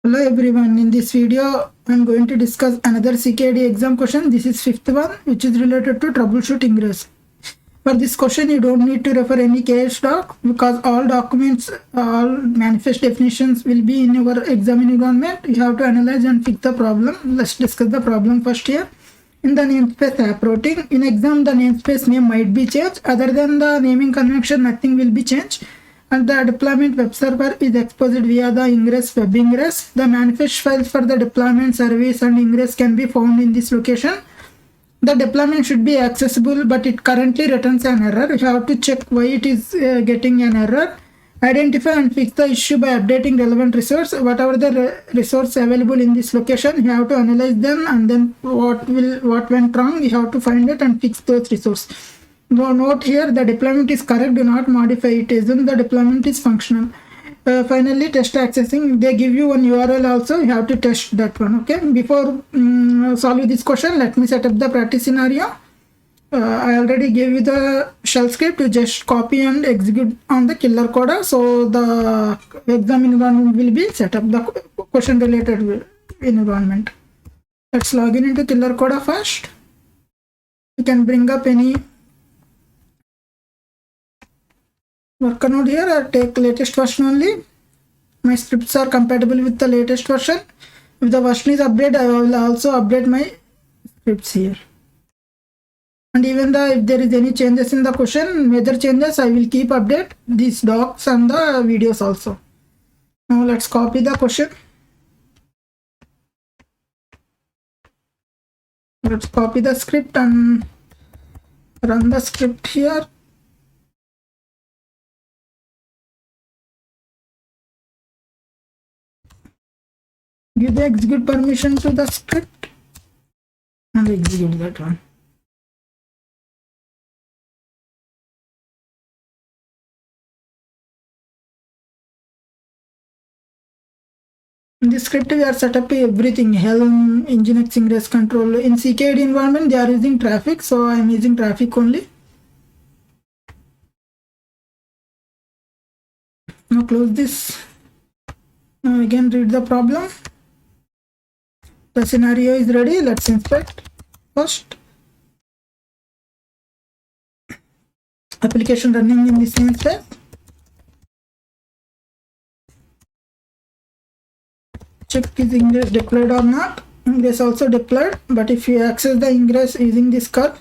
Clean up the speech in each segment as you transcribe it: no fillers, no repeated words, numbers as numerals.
Hello everyone, in this video I am going to discuss another CKAD exam question. This is fifth one, which is related to troubleshoot ingress. For this question you don't need to refer any KS doc because all documents, all manifest definitions will be in your exam environment. You have to analyze and fix the problem. Let's discuss the problem first here. In the namespace app routing, in exam the namespace name might be changed. Other than the naming convention, nothing will be changed. And the deployment web server is exposed via the ingress web ingress. The manifest files for the deployment, service and ingress can be found in this location. The deployment should be accessible, but it currently returns an error. You have to check why it is getting an error. Identify and fix the issue by updating relevant resource. Whatever the resource available in this location, you have to analyze them, and then what went wrong, you have to find it and fix those resources. Note here, the deployment is correct, do not modify it. Assume the deployment is functional. Finally, test accessing. They give you one URL also, you have to test that one. Okay, before solving this question, let me set up the practice scenario. I already gave you the shell script. You just copy and execute on the killer coda, so the exam environment will be set up, the question related environment. Let's log in into killer coda first. You can bring up any worker node here or take latest version only. My scripts are compatible with the latest version. If the version is updated, I will also update my scripts here. And even if there is any changes in the question, major changes, I will keep update these docs and the videos also. Now let's copy the question. Let's copy the script and run the script here. Give the execute permission to the script and execute that one. In this script we are set up everything: Helm, Nginx ingress control. In CKAD environment they are using traffic, so I am using traffic only. Now close this. Now again read the problem. The scenario is ready. Let's inspect first. Application running in this namespace. Check is ingress deployed or not. Ingress also deployed, but if you access the ingress using this curve,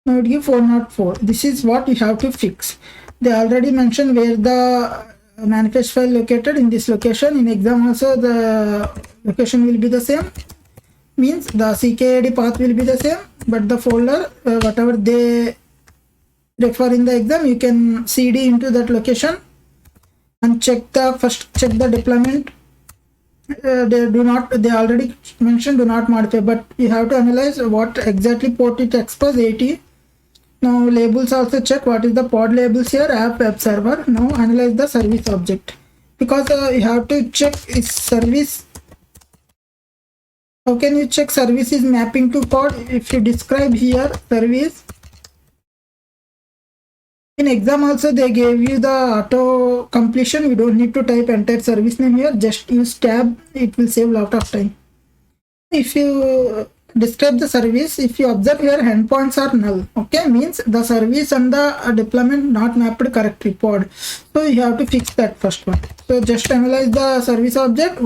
now it gives 404. This is what you have to fix. They already mentioned where the manifest file located, in this location. In exam also the location will be the same, means the CKAD path will be the same, but the folder whatever they refer in the exam, you can cd into that location and check the deployment. They already mentioned do not modify, but you have to analyze what exactly port it expose 80. Now labels also check what is the pod labels here. App web server. Now analyze the service object, because you have to check is service. How can you check service is mapping to pod? If you describe here service, in exam also they gave you the auto completion. You don't need to type entire service name here, just use tab, it will save a lot of time. If you describe the service, if you observe here endpoints are null, okay, means the service and the deployment not mapped correctly pod, so you have to fix that first one. So just analyze the service object.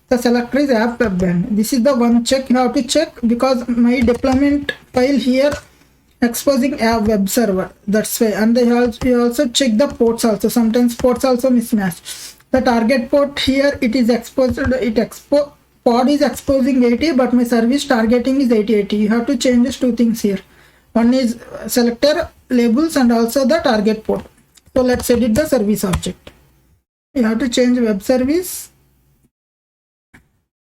The selector is app web band. This is the one check you have to check, because my deployment file here exposing app web server, that's why. And you also check the ports also. Sometimes ports also mismatch. The target port here, it is exposed, pod is exposing 80, but my service targeting is 8080. You have to change these two things here. One is selector labels and also the target port. So let's edit the service object. You have to change web service,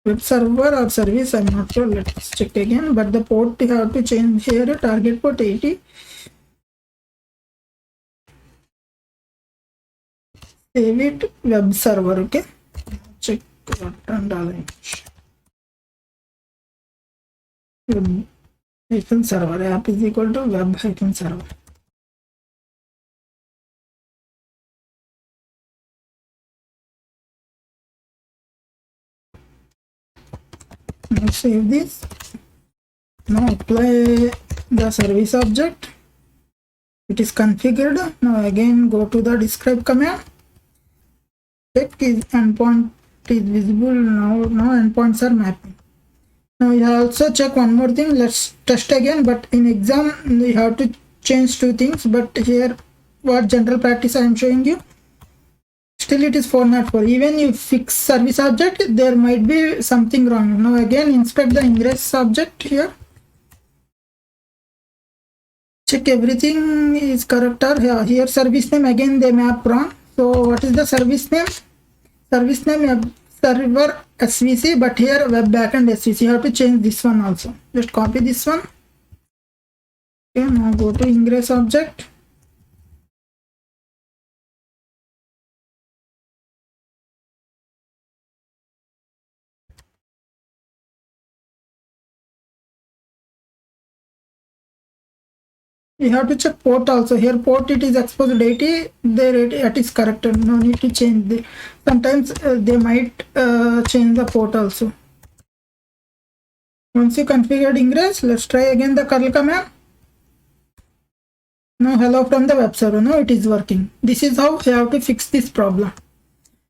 web server or service, I'm not sure. Let's check again, but the port you have to change here, target port 80. Save it, web server. Okay, check and web server. App is equal to web server. Now save this. Now apply the service object. It is configured. Now again go to the describe command. Check is endpoint is visible. Now endpoints are mapping. Now you also check one more thing. Let's test again, but in exam you have to change two things, but here what general practice I am showing you, still it is 404. Even you fix service object, there might be something wrong. Now again inspect the ingress object here, check everything is correct. Or here service name, again they map wrong. So what is the service name? Service name server SVC, but here web backend SVC. You have to change this one also. Just copy this one. Okay, now go to ingress object. You have to check port also. Here port it is exposed 80, there it is corrected. No need to change. Sometimes they might change the port also. Once you configured ingress, let's try again the curl command. Now hello from the web server. Now it is working. This is how you have to fix this problem.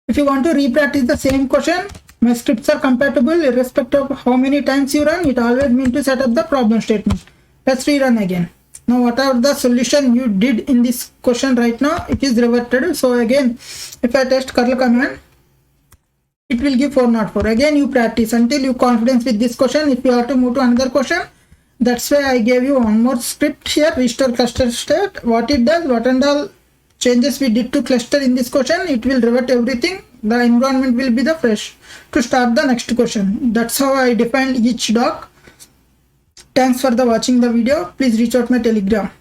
If you want to repractice the same question, my scripts are compatible irrespective of how many times you run. It always means to set up the problem statement. Let's rerun again. Now whatever the solution you did in this question right now, it is reverted. So again, if I test curl command, it will give 404. Again you practice until you confidence with this question. If you have to move to another question, that's why I gave you one more script here, restore cluster state. What it does, what and all changes we did to cluster in this question, it will revert everything. The environment will be the fresh to start the next question. That's how I defined each doc. Thanks for the watching the video. Please reach out my Telegram.